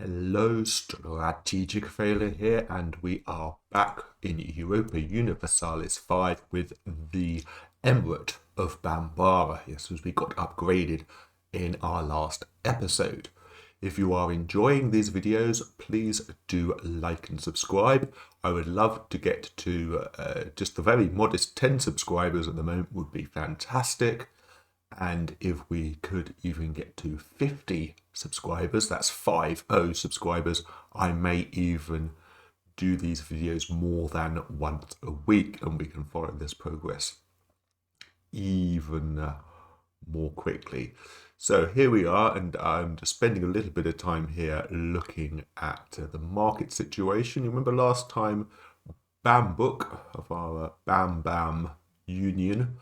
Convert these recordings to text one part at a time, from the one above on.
Hello, strategic failure here, and we are back in Europa Universalis V with the Emirate of Bambara. Yes, as we got upgraded in our last episode. If you are enjoying these videos, please do like and subscribe. I would love to get to just the very modest 10 subscribers at the moment would be fantastic. And if we could even get to 50 subscribers, that's 50 subscribers, I may even do these videos more than once a week, and we can follow this progress even more quickly. So here we are, and I'm just spending a little bit of time here looking at the market situation. You remember last time Bambuk of our Bam Bam Union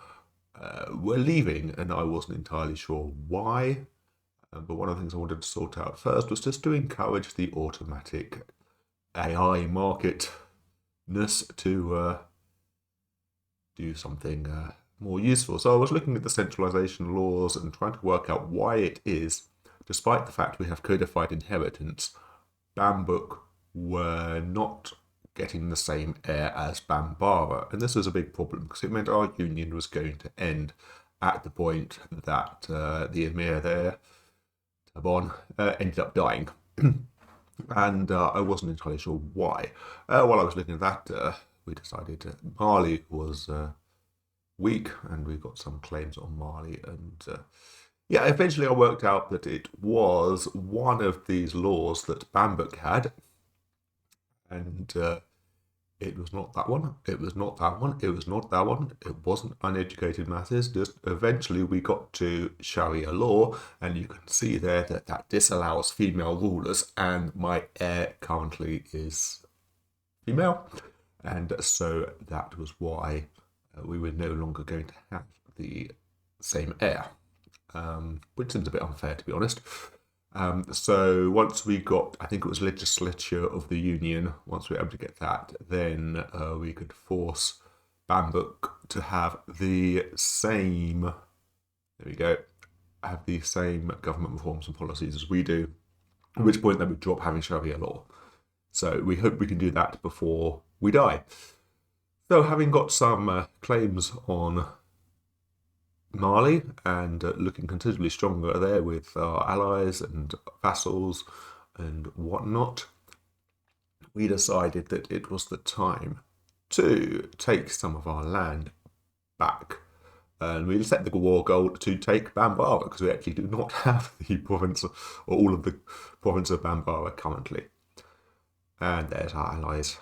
were leaving, and I wasn't entirely sure why. But one of the things I wanted to sort out first was just to encourage the automatic AI marketness to do something more useful. So I was looking at the centralization laws and trying to work out why it is, despite the fact we have codified inheritance, Bambuk were not getting the same heir as Bambara. And this was a big problem because it meant our union was going to end at the point that the Emir there, Tabon, ended up dying. And I wasn't entirely sure why. While I was looking at that, we decided Mali was weak, and we got some claims on Mali. And yeah, eventually I worked out that it was one of these laws that Bambuk had. And it was not that one, it was not that one, it was not that one, it wasn't uneducated masses. Just eventually we got to Sharia law, and you can see there that that disallows female rulers, and my heir currently is female. And so that was why we were no longer going to have the same heir, which seems a bit unfair, to be honest. So once we got, I think it was legislature of the union, once we were able to get that, then we could force Bambuk to have the same, there we go, have the same government reforms and policies as we do, at which point they would drop having Sharia law. So we hope we can do that before we die. So having got some claims on Mali, and looking considerably stronger there with our allies and vassals and whatnot, we decided that it was the time to take some of our land back. And we set the war goal to take Bambara, because we actually do not have the province, or all of the province of Bambara currently. And there's our allies,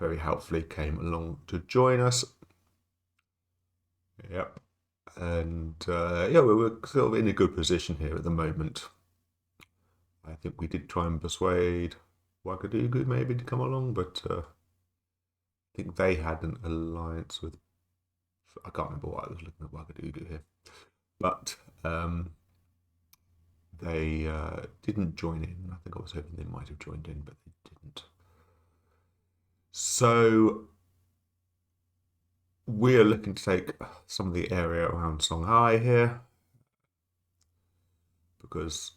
very helpfully came along to join us. Yep. And yeah, we're sort of in a good position here at the moment. I think we did try and persuade Ouagadougou maybe to come along, but I think they had an alliance with, I can't remember why I was looking at Ouagadougou here, but they didn't join in. I think I was hoping they might have joined in, but they didn't. So we're looking to take some of the area around Songhai here, because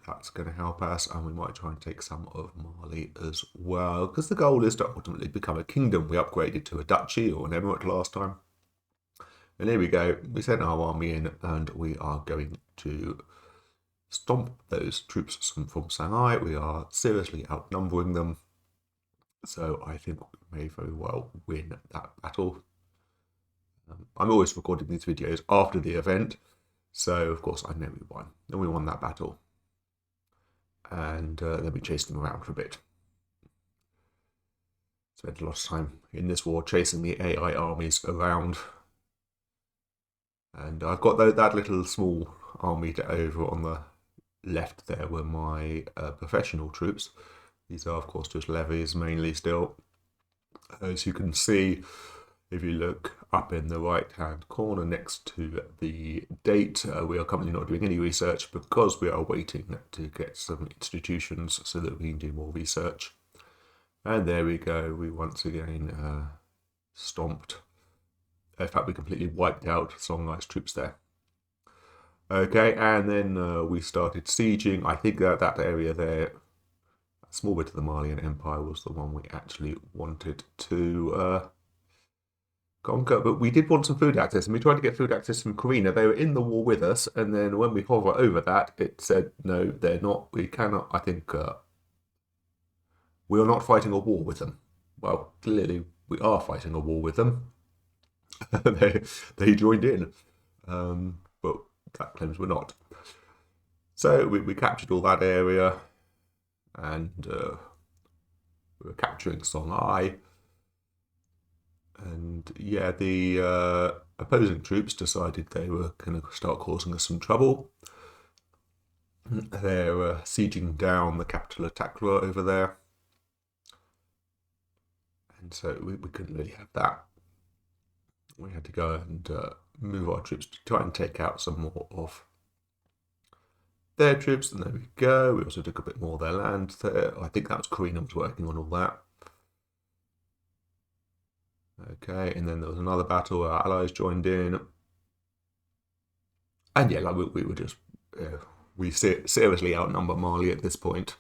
that's going to help us, and we might try and take some of Mali as well, because the goal is to ultimately become a kingdom. We upgraded to a duchy or an emirate last time. And here we go, we sent our army in, and we are going to stomp those troops from Shanghai. We are seriously outnumbering them. So I think we may very well win that battle. I'm always recording these videos after the event, so of course I know we won. And we won that battle. And then we chased them around for a bit. Spent a lot of time in this war chasing the AI armies around. And I've got that little small army over on the left there were my professional troops. These are, of course, just levies mainly still. As you can see, if you look up in the right-hand corner next to the date, we are currently not doing any research because we are waiting to get some institutions so that we can do more research. And there we go. We once again stomped. In fact, we completely wiped out Songhai's troops there. Okay, and then we started sieging. I think that area there, a small bit of the Malian Empire, was the one we actually wanted to conquer. But we did want some food access, and we tried to get food access from Karina. They were in the war with us, and then when we hover over that, it said, no, they're not. We cannot, I think, we are not fighting a war with them. Well, clearly we are fighting a war with them. they joined in, but that claims we're not. So we captured all that area, and we were capturing Songhai. And yeah, the opposing troops decided they were going to start causing us some trouble. They're sieging down the capital of Takla over there. And so we couldn't really have that. We had to go and move our troops to try and take out some more of their troops. And there we go. We also took a bit more of their land there. I think that was Karina was working on all that. Okay, and then there was another battle where our allies joined in. And yeah, like we were just, we seriously outnumber Mali at this point.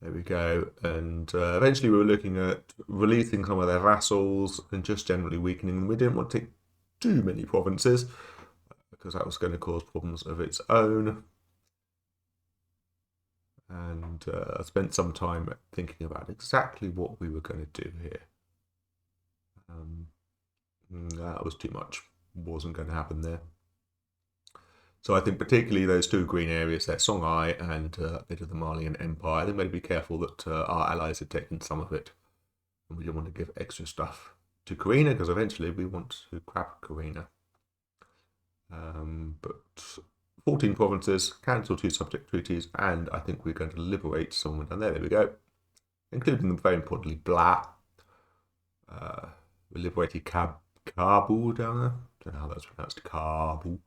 There we go. And eventually we were looking at releasing some of their vassals and just generally weakening them. We didn't want to take too many provinces because that was going to cause problems of its own. And I spent some time thinking about exactly what we were going to do here. That was too much. Wasn't going to happen there. So I think particularly those two green areas there, Songhai and a bit of the Malian Empire, they may be careful that our allies had taken some of it. And we didn't want to give extra stuff to Karina because eventually we want to grab Karina. But 14 provinces, cancel 2 subject treaties, and I think we're going to liberate someone down there. There we go. Including them, very importantly, Blah. We liberated Kabul down there. I don't know how that's pronounced, Kabul.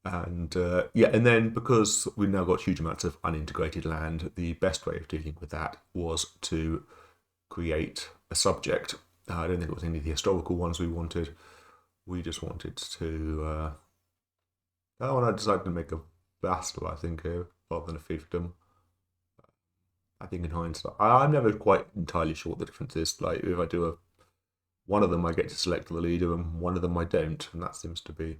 And yeah, and then because we've now got huge amounts of unintegrated land, the best way of dealing with that was to create a subject. I don't think it was any of the historical ones we wanted. We just wanted to... that one I decided to make a vassal, I think, rather than a fiefdom. I think in hindsight, I'm never quite entirely sure what the difference is. Like, if I do one of them, I get to select the leader, and one of them I don't, and that seems to be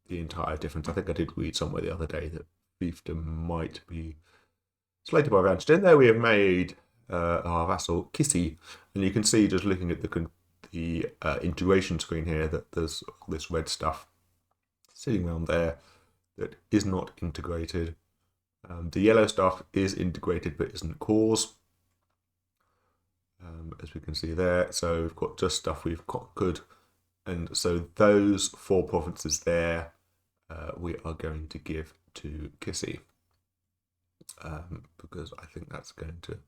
the entire difference. I think I did read somewhere the other day that fiefdom might be slated by advantage. And there we have made our vassal Kissy, and you can see just looking at the integration screen here that there's all this red stuff sitting around there that is not integrated. The yellow stuff is integrated but isn't cores, as we can see there. So we've got just stuff we've conquered, and so those 4 provinces there we are going to give to Kissy, because I think that's going to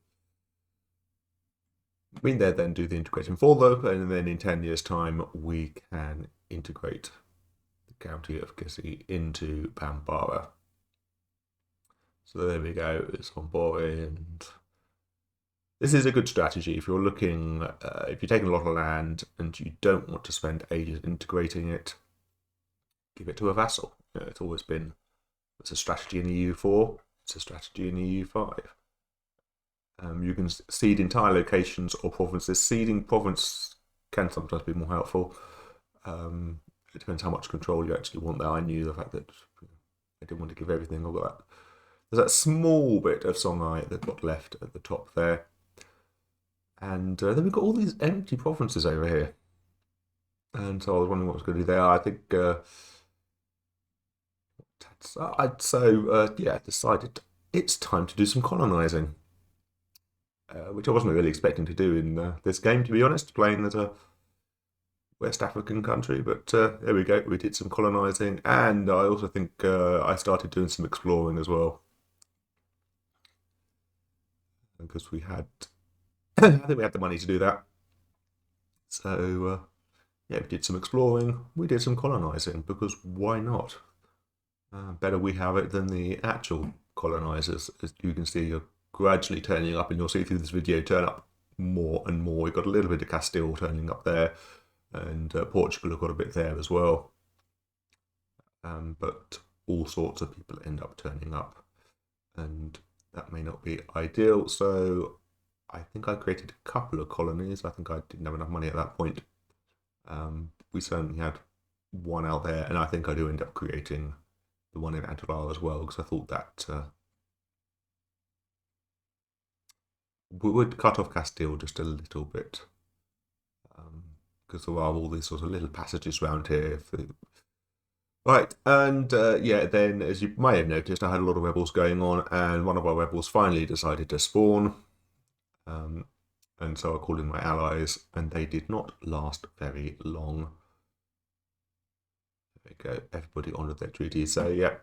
mean they then do the integration for them, and then in 10 years' time we can integrate the county of Kissy into Bambara. So there we go, it's on board, and this is a good strategy if you're looking, if you're taking a lot of land and you don't want to spend ages integrating it, give it to a vassal. It's always been, it's a strategy in EU4, it's a strategy in EU5. You can seed entire locations or provinces. Seeding province can sometimes be more helpful. It depends how much control you actually want there. I knew the fact that I didn't want to give everything. I've got that. There's that small bit of Songhai that got left at the top there. And then we've got all these empty provinces over here. And so I was wondering what was going to do there. I think yeah, decided it's time to do some colonizing, which I wasn't really expecting to do in this game, to be honest, playing as a West African country. But there we go, we did some colonizing, and I also think I started doing some exploring as well, because we had, I think we had the money to do that. So yeah, we did some exploring, we did some colonizing, because why not? Better we have it than the actual colonizers. As you can see, you're gradually turning up, and you'll see through this video turn up more and more. We've got a little bit of Castile turning up there, and Portugal have got a bit there as well. but all sorts of people end up turning up, and that may not be ideal. So I think I created a couple of colonies. I think I didn't have enough money at that point. We certainly had one out there, and I think I do end up creating the one in Adlar as well, because I thought that would cut off Castile just a little bit, because there are all these sort of little passages around here. Right, and yeah, then as you may have noticed, I had a lot of rebels going on, and one of our rebels finally decided to spawn. And so I called in my allies, and they did not last very long. There we go, everybody honoured their treaty. So yeah,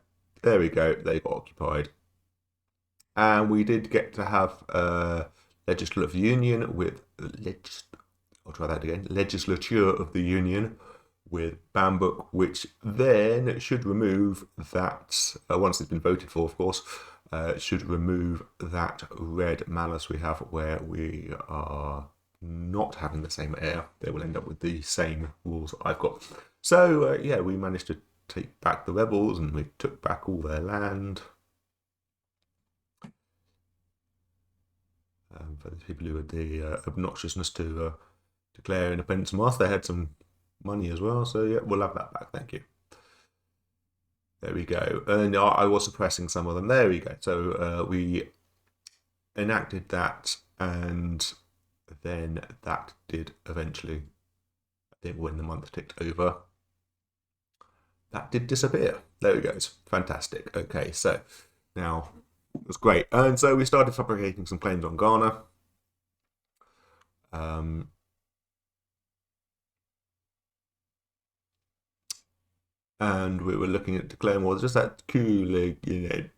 there we go, they got occupied. And we did get to have legislative union with I'll try that again. Legislature of the Union with Bambuk, which then should remove that, once it's been voted for, of course, should remove that red malice we have where we are not having the same heir. They will end up with the same rules I've got. So, yeah, we managed to take back the rebels and we took back all their land. For the people who had the obnoxiousness to declare independence from us, they had some money as well. So, yeah, we'll have that back. Thank you. There we go. And I was suppressing some of them. There we go. So we enacted that, and then that did eventually, I think when the month ticked over, that did disappear. There we go. It's fantastic. Okay, so now it was great. And so we started fabricating some claims on Ghana. And we were looking at declaring war. Just that cool,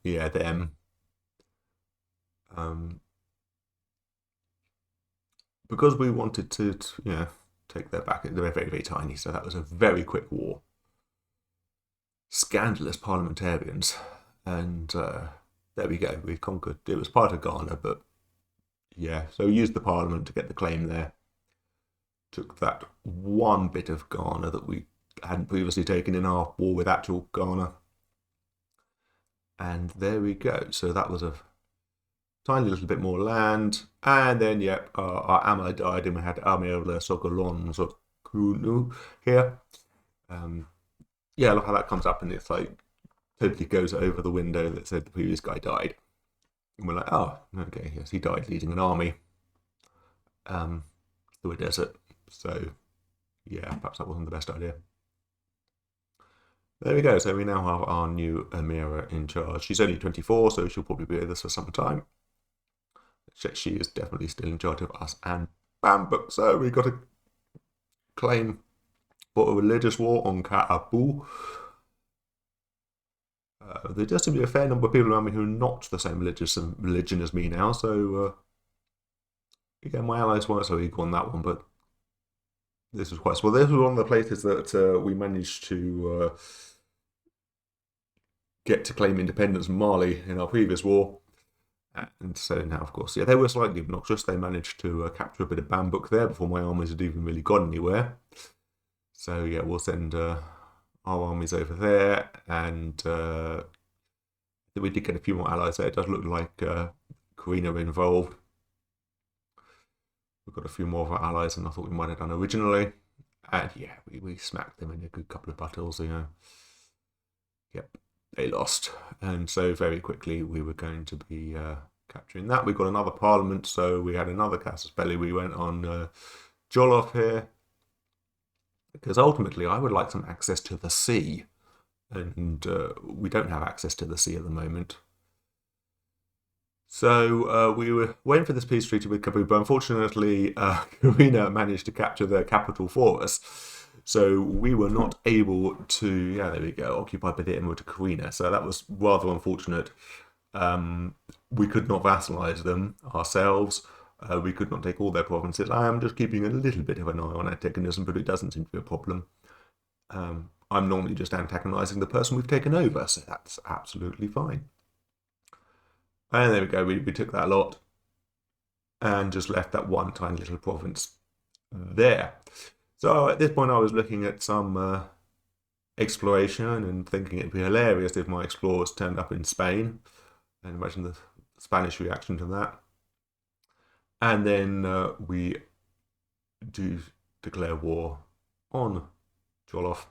yeah, them. Because we wanted to, take their back. They're very, very tiny, so that was a very quick war. Scandalous parliamentarians, and there we go. We conquered. It was part of Ghana, but yeah. So we used the parliament to get the claim there. Took that one bit of Ghana that we hadn't previously taken in our war with actual Ghana, and there we go. So that was a tiny little bit more land, and then our ally died, and we had Emirate of Bambara here. Yeah, look how that comes up, and it's like totally goes over the window that said the previous guy died, and we're like, oh, okay, yes, he died leading an army through a desert. So yeah, perhaps that wasn't the best idea. There we go. So we now have our new Amira in charge. She's only 24, so she'll probably be with us for some time. She is definitely still in charge of us and Bambuk. So we got a claim for a religious war on Ka'abu. There does seem to be a fair number of people around me who are not the same religion as me now. So again, my allies weren't so equal on that one, but this was quite well. This was one of the places that we managed to get to claim independence from Mali in our previous war. And so now, of course, yeah, they were slightly obnoxious. They managed to capture a bit of Bambuk there before my armies had even really gone anywhere. So yeah, we'll send our armies over there, and we did get a few more allies there. It does look like Karina involved. We've got a few more of our allies than I thought we might have done originally. And yeah, we smacked them in a good couple of battles, Yep, they lost. And so very quickly we were going to be capturing that. We got another parliament, so we had another casus belli. We went on Jollof here, because ultimately I would like some access to the sea. And we don't have access to the sea at the moment. So we were waiting for this peace treaty with Kabul, but unfortunately, Karina managed to capture their capital for us. So we were not able to, there we go, occupy Badit and to Karina. So that was rather unfortunate. We could not vassalize them ourselves. We could not take all their provinces. I am just keeping a little bit of an eye on antagonism, but it doesn't seem to be a problem. I'm normally just antagonizing the person we've taken over, so that's absolutely fine. And there we go, we took that lot and just left that one tiny little province there. So at this point I was looking at some exploration and thinking it'd be hilarious if my explorers turned up in Spain, and imagine the Spanish reaction to that. And then we do declare war on Joloff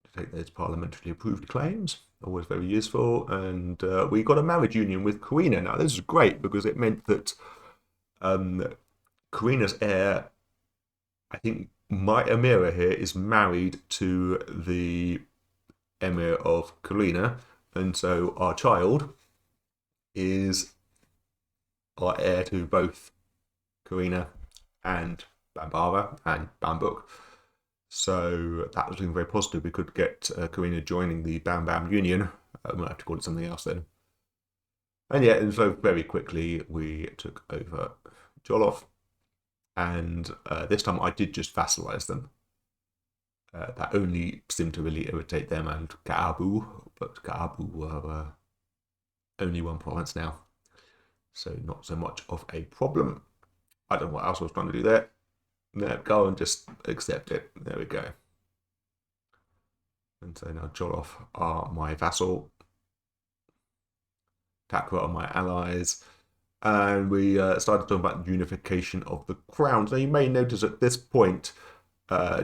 to take those parliamentary approved claims. Always very useful. And we got a marriage union with Karina. Now, this is great because it meant that Karina's heir, I think my Emira here, is married to the Emir of Karina. And so our child is our heir to both Karina and Bambara and Bambuk. So that was looking very positive. We could get Karina joining the Bam Bam Union. We'll have to call it something else then. And yeah, and so very quickly we took over Joloff. And this time I did just vassalize them. That only seemed to really irritate them and Kaabu, but Kaabu were only one province now. So not so much of a problem. I don't know what else I was trying to do there. No, go and just accept it. There we go. And so now Joloff are my vassal. Takra are my allies. And we started talking about unification of the crowns. Now you may notice at this point,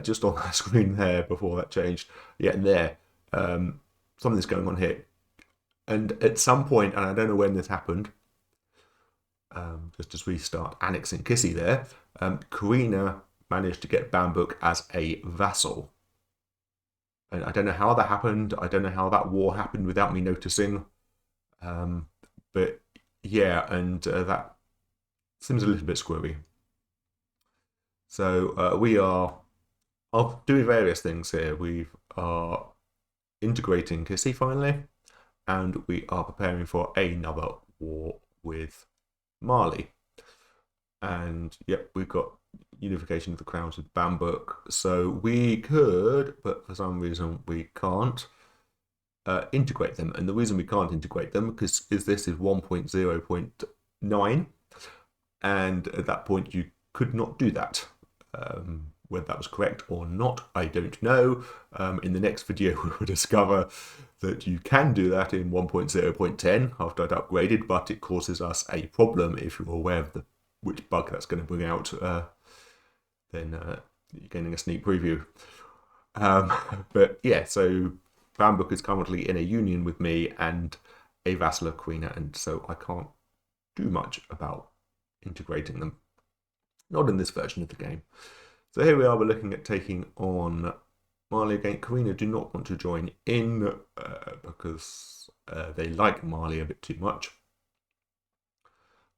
just on the screen there before that changed, yeah, and there, something's going on here. And at some point, and I don't know when this happened, just as we start annexing Kissy there, Karina managed to get Bambuk as a vassal. And I don't know how that happened. I don't know how that war happened without me noticing. But yeah, and that seems a little bit screwy. So we are doing various things here. We are integrating Kissy finally, and we are preparing for another war with Mali. And yep, we've got unification of the crowns with Bambuk. So we could, but for some reason we can't integrate them. And the reason we can't integrate them is this is 1.0.9. And at that point you could not do that. Whether that was correct or not, I don't know. In the next video we will discover that you can do that in 1.0.10 after I'd upgraded, but it causes us a problem if you're aware of which bug that's going to bring out. Then you're getting a sneak preview. But yeah, so Bambuk is currently in a union with me and a vassal of Karina, and so I can't do much about integrating them. Not in this version of the game. So here we are, we're looking at taking on Mali again. Karina do not want to join in because they like Mali a bit too much.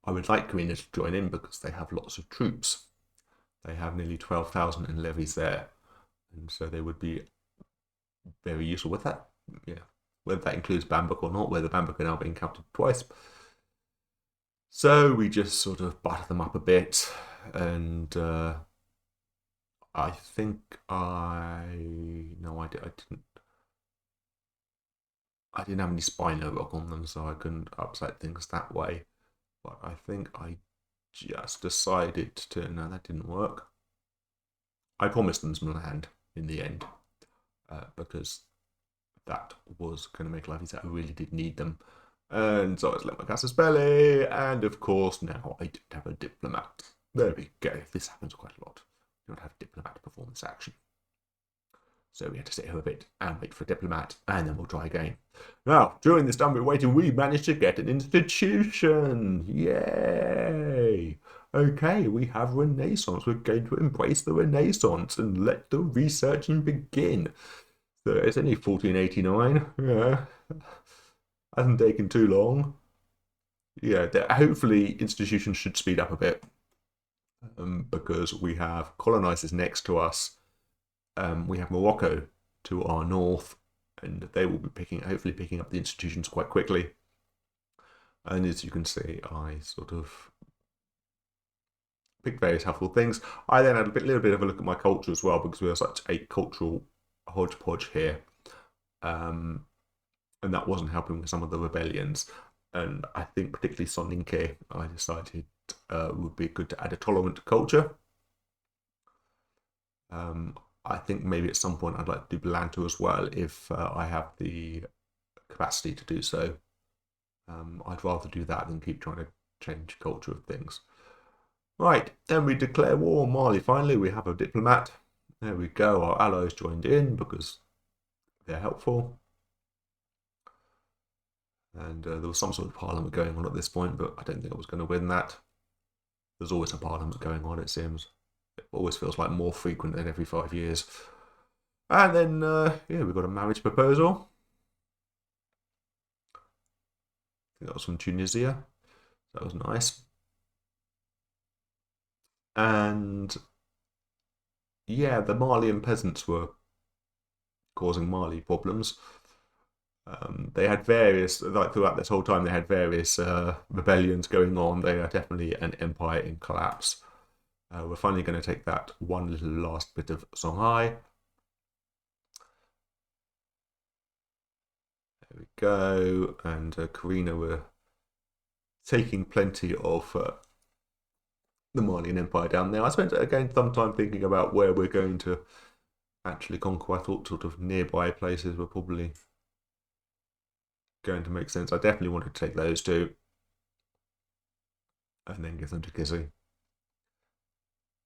I would like Karina to join in because they have lots of troops. They have nearly 12,000 in levies there. And so they would be very useful with that. Yeah, whether that includes Bambuk or not, whether Bambuk are now being counted twice. So we just sort of butter them up a bit, and I think I didn't have any Spino rock on them, so I couldn't upset things that way. But I think I just decided to, no, that didn't work. I promised them some land in the end, because that was going to make life easier. I really did need them. And so I just let my Casus Belli, and of course now I don't have a diplomat. There we go. This happens quite a lot. You don't have a diplomat to perform this action. So we had to sit here a bit and wait for a diplomat, and then we'll try again. Now, during this time we're waiting, we managed to get an institution. Yay! Okay, we have Renaissance. We're going to embrace the Renaissance and let the researching begin. So it's only 1489. Yeah. Hasn't taken too long. Yeah, hopefully institutions should speed up a bit. Because we have colonizers next to us. We have Morocco to our north, and they will be hopefully picking up the institutions quite quickly. And as you can see, I sort of picked various helpful things. I then had a little bit of a look at my culture as well, because we are such a cultural hodgepodge here. And that wasn't helping with some of the rebellions. And I think particularly Soninke, I decided would be good to add a tolerant culture. I think maybe at some point I'd like to do Belanto as well if I have the capacity to do so. I'd rather do that than keep trying to change culture of things. Right, then we declare war on Mali. Finally, we have a diplomat. There we go. Our allies joined in because they're helpful. And there was some sort of parliament going on at this point, but I don't think I was going to win that. There's always a parliament going on, it seems. It always feels like more frequent than every 5 years. And then, yeah, we've got a marriage proposal. I think that was from Tunisia. That was nice. And yeah, the Malian peasants were causing Mali problems. They had various, like throughout this whole time, they had various rebellions going on. They are definitely an empire in collapse. We're finally going to take that one little last bit of Songhai. There we go. And Karina were taking plenty of the Malian Empire down there. I spent, again, some time thinking about where we're going to actually conquer. I thought sort of nearby places were probably going to make sense. I definitely wanted to take those two and then give them to Kizzy.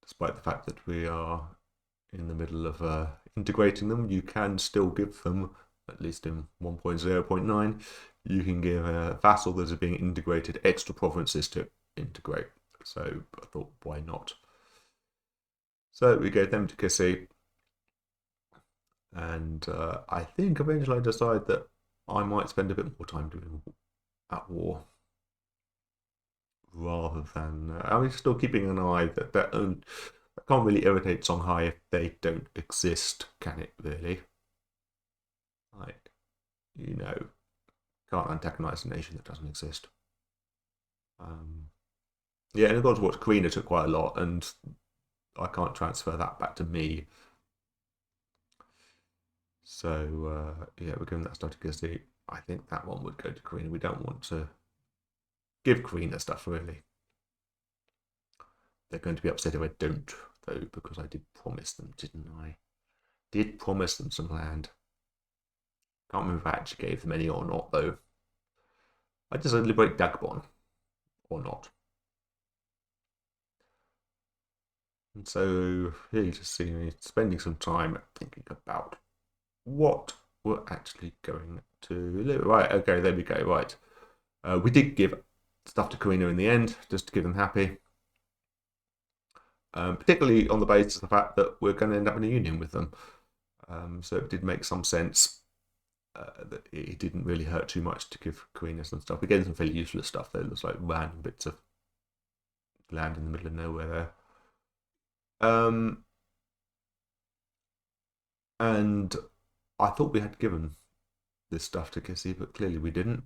Despite the fact that we are in the middle of integrating them, you can still give them, at least in 1.0.9, you can give a vassal that is being integrated extra provinces to integrate. So I thought, why not? So we gave them to Kissy. And I think eventually I decided that I might spend a bit more time doing at war. Rather than, I mean, still keeping an eye that their own, I can't really irritate Songhai if they don't exist, can it really? Like, you know, can't antagonize a nation that doesn't exist. Yeah, and in God's Watch, Karina took quite a lot, and I can't transfer that back to me. So, yeah, we're giving that stuff to Gizzy. I think that one would go to Karina. We don't want to give Karina stuff, really. They're going to be upset if I don't, though, because I did promise them, didn't I? Did promise them some land. Can't remember if I actually gave them any or not, though. I just liberate Dagbon, or not. And so here you just see me spending some time thinking about what we're actually going to live. Right, okay, there we go, right. We did give stuff to Karina in the end, just to keep them happy. Particularly on the basis of the fact that we're going to end up in a union with them. So it did make some sense that it didn't really hurt too much to give Karina some stuff. We gave some fairly useless stuff though. There's like random bits of land in the middle of nowhere there. And I thought we had given this stuff to Kissy, but clearly we didn't.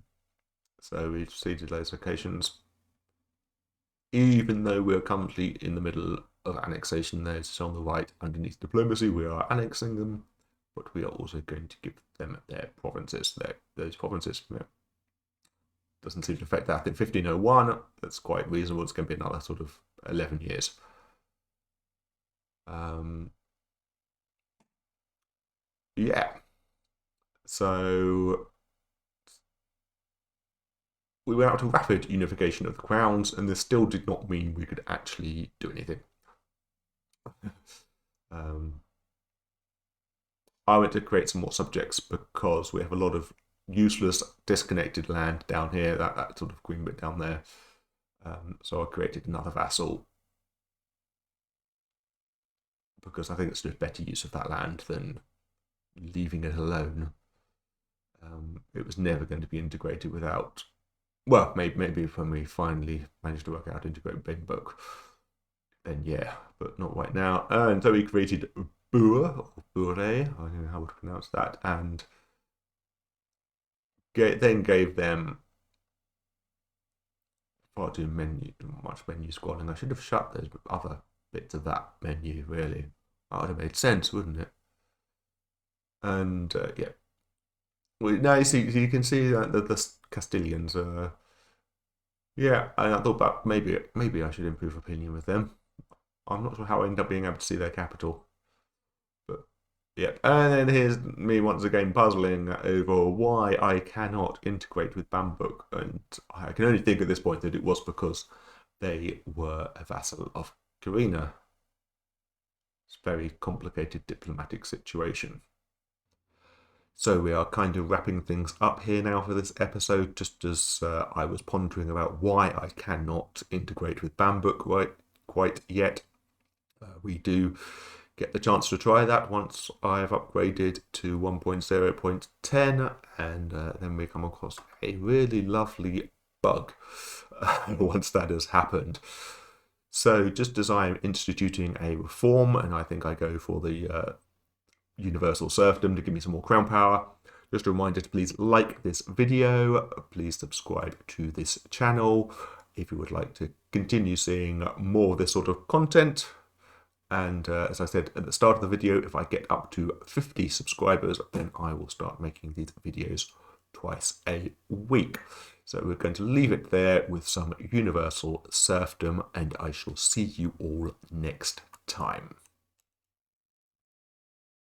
So we ceded those locations. Even though we're currently in the middle of annexation, there's on the right underneath diplomacy, we are annexing them, but we are also going to give them their provinces. Those provinces, doesn't seem to affect that. In 1501, that's quite reasonable. It's going to be another sort of 11 years. Yeah. So we went out to rapid unification of the crowns, and this still did not mean we could actually do anything. I went to create some more subjects because we have a lot of useless disconnected land down here, that sort of green bit down there. So I created another vassal because I think it's just better use of that land than leaving it alone. It was never going to be integrated without, well, maybe when we finally managed to work out how to integrate Benbook, then yeah, but not right now. And so we created Bure, or Bure, I don't know how to pronounce that, and then gave them far too much menu scrolling. I should have shut those other bits of that menu, really. That would have made sense, wouldn't it? And yeah. Well, now you can see that the Castilians yeah, and I thought about maybe I should improve opinion with them. I'm not sure how I end up being able to see their capital, but Yep, and then here's me once again puzzling over why I cannot integrate with Bambuk, and I can only think at this point that it was because they were a vassal of Karina. It's a very complicated diplomatic situation. So we are kind of wrapping things up here now for this episode, just as I was pondering about why I cannot integrate with Bambuk quite yet. We do get the chance to try that once I've upgraded to 1.0.10, and then we come across a really lovely bug once that has happened. So just as I'm instituting a reform, and I think I go for the universal serfdom to give me some more crown power, just a reminder to please like this video, please subscribe to this channel if you would like to continue seeing more of this sort of content. And as I said at the start of the video, if I get up to 50 subscribers, then I will start making these videos twice a week. So we're going to leave it there with some universal serfdom, and I shall see you all next time.